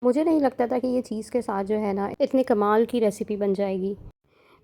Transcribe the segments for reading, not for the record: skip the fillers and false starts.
मुझे नहीं लगता था कि ये चीज़ के साथ जो है ना इतनी कमाल की रेसिपी बन जाएगी।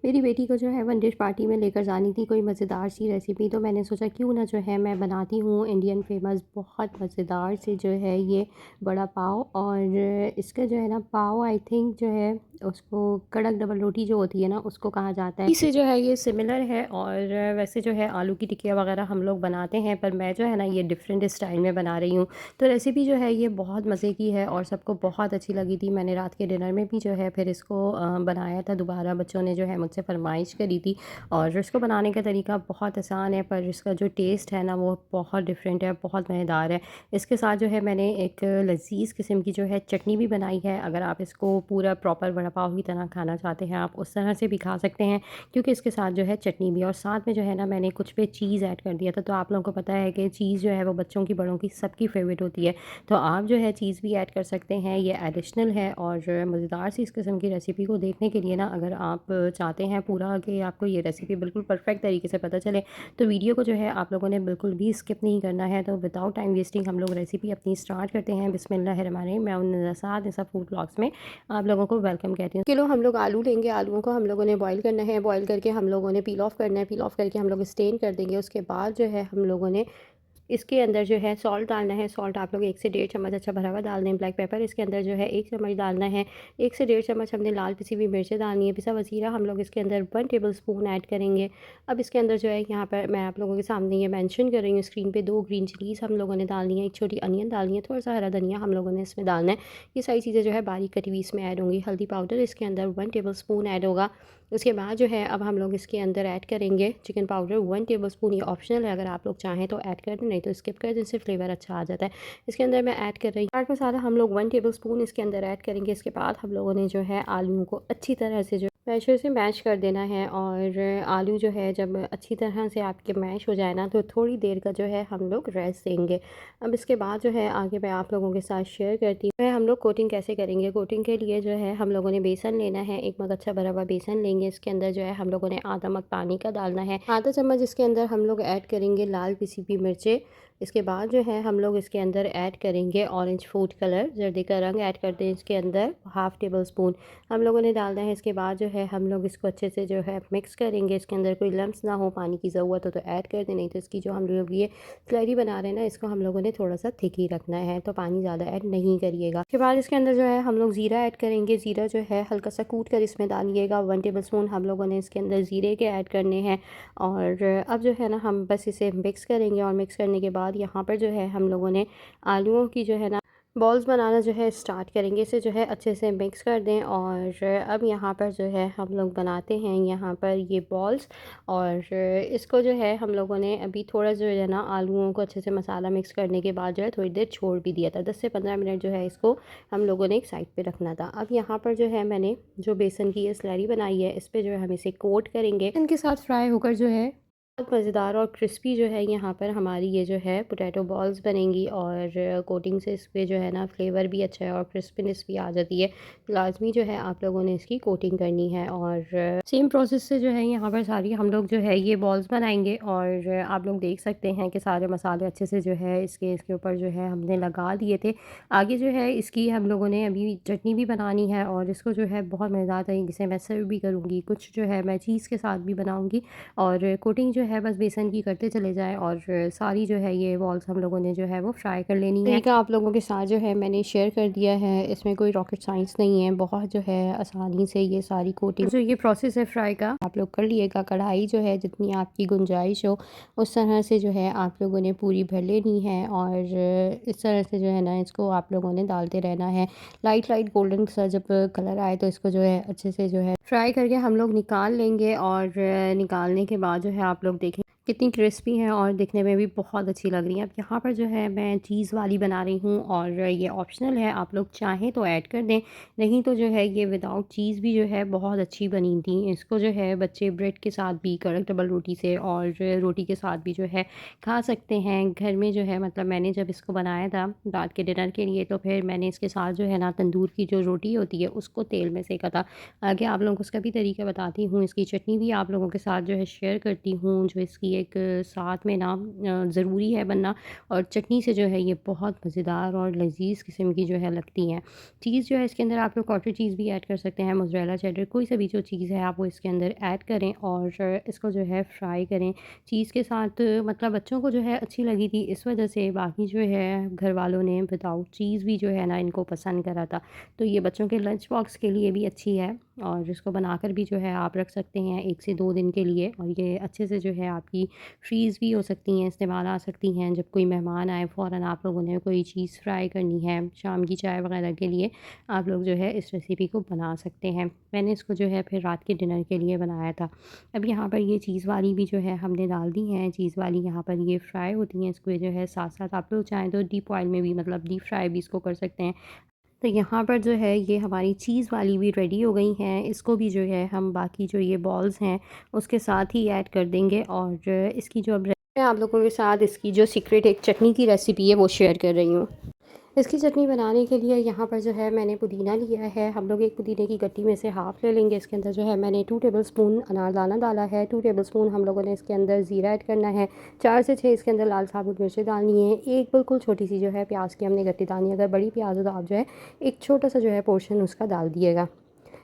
मेरी बेटी को जो है वन डिश पार्टी में लेकर जानी थी कोई मज़ेदार सी रेसिपी, तो मैंने सोचा क्यों ना जो है मैं बनाती हूँ इंडियन फेमस बहुत मज़ेदार से जो है ये बड़ा पाव। और इसका जो है ना पाव आई थिंक जो है उसको कड़क डबल रोटी जो होती है ना उसको कहा जाता है। इससे जो है ये सिमिलर है। और वैसे जो है आलू की टिक्कियाँ वगैरह हम लोग बनाते हैं, पर मैं जो है ना ये डिफरेंट स्टाइल में बना रही हूँ। तो रेसिपी जो है ये बहुत मज़े की है और सबको बहुत अच्छी लगी थी। मैंने रात के डिनर में भी जो है फिर इसको बनाया था दोबारा, बच्चों ने जो है मुझसे फरमाइश करी थी। और इसको बनाने का तरीका बहुत आसान है, पर इसका जो टेस्ट है ना वो बहुत डिफरेंट है, बहुत मज़ेदार है। इसके साथ जो है मैंने एक लज़ीज़ किस्म की जो है चटनी भी बनाई है। अगर आप इसको पूरा प्रॉपर वड़ा पाव की तरह खाना चाहते हैं आप उस तरह से भी खा सकते हैं, क्योंकि इसके साथ जो है चटनी भी। और साथ में जो है ना मैंने कुछ पे चीज़ ऐड कर दिया था। तो आप लोगों को पता है कि चीज़ जो है वो बच्चों की बड़ों की सबकी फेवरेट होती है, तो आप जो है चीज़ भी ऐड कर सकते हैं, ये एडिशनल है। और मज़ेदार सी इस किस्म की रेसिपी को देखने के लिए ना अगर आप चाहते हैं पूरा कि आपको ये रेसिपी बिल्कुल परफेक्ट तरीके से पता चले, तो वीडियो को जो है आप लोगों ने बिल्कुल भी स्किप नहीं करना है। तो विदाउट टाइम वेस्टिंग हम लोग रेसिपी अपनी स्टार्ट करते हैं। बिस्मिल्लाहिर्रहमानिर्रहीम। मैं उन नज़ात निसा फूड ब्लॉग्स में आप लोगों को वेलकम कहती हूँ। किलो हम लोग आलू लेंगे, आलूओं को हम लोगों ने बॉईल करना है, बॉईल करके हम लोगों ने पील ऑफ करना है, पील ऑफ करके हम लोग स्टेन कर देंगे। उसके बाद जो है हम लोगों ने इसके अंदर जो है सॉल्ट डालना है। सॉल्ट आप लोग 1 से डेढ़ चम्मच अच्छा भरा हुआ डाल दें। ब्लैक पेपर इसके अंदर जो है 1 चम्मच डालना है। 1 से डेढ़ चम्मच हमने लाल पिसी हुई मिर्चें डालनी है। पिसा हुआ ज़ीरा हम लोग इसके अंदर 1 टेबलस्पून ऐड करेंगे। अब इसके अंदर जो है यहाँ पर मैं आप लोगों के सामने ये मेंशन कर रही हूँ स्क्रीन पे, 2 ग्रीन चिलीज़ हम लोगों ने डालनी है, 1 छोटी अनियन डालनी है, थोड़ा सा हरा धनिया हम लोगों ने इसमें डालना है। ये सारी चीज़ें जो है बारीक कटी हुई इसमें ऐड होंगी। हल्दी पाउडर इसके अंदर 1 टेबलस्पून ऐड होगा। उसके बाद जो है अब हम लोग इसके अंदर ऐड करेंगे चिकन पाउडर 1 टेबलस्पून। ये ऑप्शनल है, अगर आप लोग चाहें तो ऐड कर दें, नहीं तो स्किप कर दें, इससे फ्लेवर अच्छा आ जाता है। इसके अंदर मैं ऐड कर रही हूँ चाट मसाला, हम लोग 1 टेबलस्पून इसके अंदर ऐड करेंगे। इसके बाद हम लोगों ने जो है आलूओं को अच्छी तरह से जो मैशर से मैश कर देना है। और आलू जो है जब अच्छी तरह से आपके मैश हो जाए ना तो थोड़ी देर का जो है हम लोग रेस्ट देंगे। अब इसके बाद जो है आगे मैं आप लोगों के साथ शेयर करती हूँ हम लोग कोटिंग कैसे करेंगे। कोटिंग के लिए जो है हम लोगों ने बेसन लेना है, 1 मग अच्छा भरा हुआ बेसन लेंगे। इसके अंदर जो है हम लोगों ने आधा मग पानी का डालना है। आधा चम्मच इसके अंदर हम लोग ऐड करेंगे लाल पिसी हुई मिर्चें। इसके बाद जो है हम लोग इसके अंदर ऐड करेंगे ऑरेंज फूड कलर, जर्दी का रंग ऐड करते हैं इसके अंदर हाफ़ टेबल स्पून हम लोगों ने डालना है। इसके बाद जो है हम लोग इसको अच्छे से जो है मिक्स करेंगे। इसके अंदर कोई लम्स ना हो, पानी की ज़रूरत हो तो ऐड कर दें, नहीं तो इसकी जो हम लोग ये स्लरी बना रहे हैं ना इसको हम लोगों ने थोड़ा सा थिक ही रखना है, तो पानी ज़्यादा ऐड नहीं करिएगा। उसके बाद इसके अंदर जो है हम लोग ज़ीरा ऐड करेंगे। ज़ीरा जो है हल्का सा कूट कर इसमें डालिएगा। 1 टेबल स्पून हम लोगों ने इसके अंदर ज़ीरे के ऐड करने हैं। और अब जो है ना हम बस इसे मिक्स करेंगे। और मिक्स करने के बाद यहाँ पर जो है हम लोगों ने आलूओं की जो है ना बॉल्स बनाना जो है स्टार्ट करेंगे। इसे जो है अच्छे से मिक्स कर दें। और अब यहाँ पर जो है हम लोग बनाते हैं यहाँ पर ये बॉल्स। और इसको जो है हम लोगों ने अभी थोड़ा जो है ना आलूओं को अच्छे से मसाला मिक्स करने के बाद जो है थोड़ी देर छोड़ भी दिया था। 10 से 15 मिनट जो है इसको हम लोगों ने एक साइड पे रखना था। अब यहाँ पर जो है मैंने जो बेसन की ये स्लरी बनाई है इस पर जो है हम इसे कोट करेंगे। इनके साथ फ्राई होकर जो है बहुत मज़ेदार और क्रिस्पी जो है यहाँ पर हमारी ये जो है पोटैटो बॉल्स बनेंगी। और कोटिंग से इस पे जो है ना फ्लेवर भी अच्छा है और क्रिस्पीनेस भी आ जाती है। लाजमी जो है आप लोगों ने इसकी कोटिंग करनी है। और सेम प्रोसेस से जो है यहाँ पर सारी हम लोग जो है ये बॉल्स बनाएंगे। और आप लोग देख सकते हैं कि सारे मसाले अच्छे से जो है इसके ऊपर जो है हमने लगा दिए थे। आगे जो है इसकी हम लोगों ने अभी चटनी भी बनानी है और इसको जो है बहुत मज़ेदार तरीके से मैं सर्व भी करूँगी। कुछ जो है मैं चीज़ के साथ भी बनाऊँगी। और कोटिंग जो है बस बेसन की करते चले जाएँ। और सारी जो है ये बॉल्स हम लोगों ने जो है वो फ्राई कर लेनी है। तरीका आप लोगों के साथ जो है मैंने शेयर कर दिया है, इसमें कोई रॉकेट साइंस नहीं है, बहुत जो है आसानी से ये सारी कोटिंग जो ये प्रोसेस है फ्राई का आप लोग कर लिएगा। कढ़ाई जो है जितनी आपकी गुंजाइश हो उस तरह से जो है आप लोगों ने पूरी भर लेनी है। और इस तरह से जो है ना इसको आप लोगों ने डालते रहना है। लाइट लाइट गोल्डन सा जब कलर आए तो इसको जो है अच्छे से जो है फ्राई करके हम लोग निकाल लेंगे। और निकालने के बाद जो है आप लोग देखें कितनी क्रिस्पी हैं और दिखने में भी बहुत अच्छी लग रही हैं। अब यहाँ पर जो है मैं चीज़ वाली बना रही हूँ और ये ऑप्शनल है, आप लोग चाहें तो ऐड कर दें, नहीं तो जो है ये विदाउट चीज़ भी जो है बहुत अच्छी बनी थी। इसको जो है बच्चे ब्रेड के साथ भी, कड़क डबल रोटी से और रोटी के साथ भी जो है खा सकते हैं। घर में जो है मतलब मैंने जब इसको बनाया था रात के डिनर के लिए तो फिर मैंने इसके साथ जो है ना तंदूर की जो रोटी होती है उसको तेल में सेका था। आगे आप लोगों को उसका भी तरीका बताती हूँ। इसकी चटनी भी आप लोगों के साथ जो है शेयर करती हूँ। जो इसकी ये एक साथ में ना ज़रूरी है बनना, और चटनी से जो है ये बहुत मज़ेदार और लज़ीज़ किस्म की जो है लगती हैं। चीज़ जो है इसके अंदर आप लोग कॉटेज चीज़ भी ऐड कर सकते हैं, मोज़रेला चेडर, कोई सा भी जो चीज़ है आप वो इसके अंदर ऐड करें और इसको जो है फ्राई करें चीज़ के साथ। मतलब बच्चों को जो है अच्छी लगी थी इस वजह से, बाकी जो है घर वालों ने विदाउट चीज़ भी जो है ना इनको पसंद करा था। तो ये बच्चों के लंच बॉक्स के लिए भी अच्छी है, और इसको बनाकर भी जो है आप रख सकते हैं 1 से 2 दिन के लिए, और ये अच्छे से जो है आपकी फ्रीज़ भी हो सकती हैं, इस्तेमाल आ सकती हैं। जब कोई मेहमान आए फ़ौरन आप लोगों ने कोई चीज़ फ्राई करनी है शाम की चाय वग़ैरह के लिए, आप लोग जो है इस रेसिपी को बना सकते हैं। मैंने इसको जो है फिर रात के डिनर के लिए बनाया था। अब यहाँ पर ये चीज़ वाली भी जो है हमने डाल दी हैं, चीज़ वाली यहाँ पर ये फ्राई होती हैं, इसको जो है साथ-साथ आप लोग चाहें तो डीप ऑयल में भी, मतलब डीप फ्राई भी इसको कर सकते हैं। तो यहाँ पर जो है ये हमारी चीज़ वाली भी रेडी हो गई हैं। इसको भी जो है हम बाकी जो ये बॉल्स हैं उसके साथ ही ऐड कर देंगे, और इसकी जो अब मैं आप लोगों के साथ इसकी जो सीक्रेट एक चटनी की रेसिपी है वो शेयर कर रही हूँ। इसकी चटनी बनाने के लिए यहाँ पर जो है मैंने पुदीना लिया है। हम लोग एक पुदीने की गट्टी में से हाफ़ ले लेंगे। इसके अंदर जो है मैंने 2 टेबलस्पून अनारदाना डाला है, 2 टेबलस्पून हम लोगों ने इसके अंदर ज़ीरा ऐड करना है, 4 से 6 इसके अंदर लाल साबुत मिर्चें डालनी है, एक बिल्कुल छोटी सी जो है प्याज की हमने गट्टी डालनी है। अगर बड़ी प्याज हो तो आप जो है एक छोटा सा जो है पोर्शन उसका डाल दिएगा।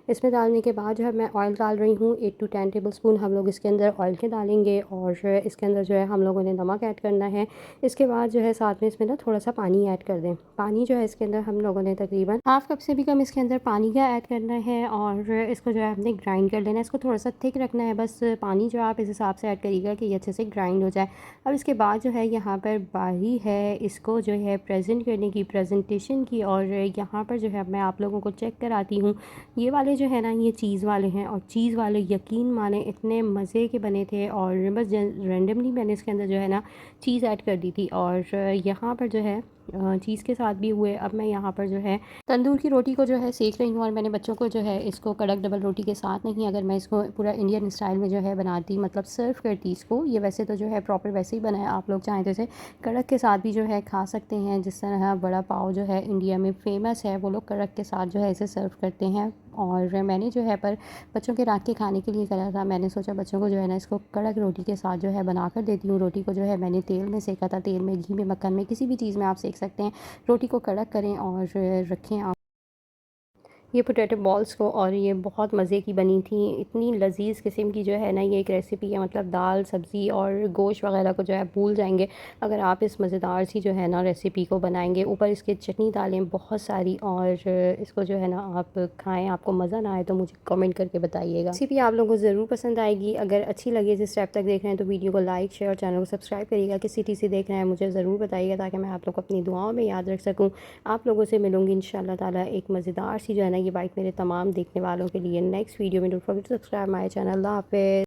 इसमें डालने के बाद जो है मैं ऑयल डाल रही हूँ, 8 टू 10 टेबलस्पून हम लोग इसके अंदर ऑयल के डालेंगे, और इसके अंदर जो है हम लोगों ने नमक ऐड करना है। इसके बाद जो है साथ में इसमें ना थोड़ा सा पानी ऐड कर दें। पानी जो है इसके अंदर हम लोगों ने तकरीबन हाफ़ कप से भी कम इसके अंदर पानी का ऐड करना है, और इसको जो है हमने ग्राइंड कर लेना है। इसको थोड़ा सा थिक रखना है, बस पानी जो आप इस हिसाब से ऐड करिएगा कि ये अच्छे से ग्राइंड हो जाए। अब इसके बाद जो है यहाँ पर बारी है इसको जो है प्रेजेंट करने की, प्रेजेंटेशन की, और यहाँ पर जो है मैं आप लोगों को चेक कराती हूँ। ये वाले जो है ना ये चीज़ वाले हैं, और चीज़ वाले यकीन माने इतने मज़े के बने थे, और बस रैंडमली मैंने इसके अंदर जो है ना चीज़ ऐड कर दी थी, और यहाँ पर जो है चीज़ के साथ भी हुए। अब मैं यहाँ पर जो है तंदूर की रोटी को जो है सेक रही हूँ, और मैंने बच्चों को जो है इसको कड़क डबल रोटी के साथ नहीं, अगर मैं इसको पूरा इंडियन स्टाइल में जो है बनाती, मतलब सर्व करती इसको, ये वैसे तो जो है प्रॉपर वैसे ही बनाया, आप लोग चाहें तो इसे कड़क के साथ भी जो है खा सकते हैं। जिस तरह बड़ा पाव जो है इंडिया में फ़ेमस है, वो लोग कड़क के साथ जो है इसे सर्व करते हैं। और मैंने जो है पर बच्चों के रात के खाने के लिए करा था। मैंने सोचा बच्चों को जो है ना इसको कड़क रोटी के साथ जो है बना कर देती हूँ। रोटी को जो है मैंने तेल में सेका था, तेल में, घी में, मक्खन में, किसी भी चीज़ में आप सेक सकते हैं। रोटी को कड़क करें और रखें आप ये पोटैटो बॉल्स को, और ये बहुत मज़े की बनी थी। इतनी लज़ीज़ किस्म की जो है ना ये एक रेसिपी है, मतलब दाल सब्ज़ी और गोश्त वगैरह को जो है भूल जाएंगे अगर आप इस मज़ेदार सी जो है ना रेसिपी को बनाएंगे। ऊपर इसके चटनी डालें बहुत सारी, और इसको जो है ना आप खाएं। आपको मज़ा ना आए तो मुझे कमेंट करके बताइएगा। रेसिपी आप लोगों को ज़रूर पसंद आएगी। अगर अच्छी लगे, इस स्टेप तक देख रहे हैं तो वीडियो को लाइक, शेयर और चैनल को सब्सक्राइब करिएगा। किस सिटी से देख रहे हैं मुझे ज़रूर बताइएगा, ताकि मैं आप लोग को अपनी दुआओं में याद रख सकूँ। आप लोगों से मिलूँगी इंशाअल्लाह ताला एक मज़ेदार सी जो है ना ये बाइट मेरे तमाम देखने वालों के लिए नेक्स्ट वीडियो में। Don't forget to subscribe my channel. अल्लाह हाफ़िज़।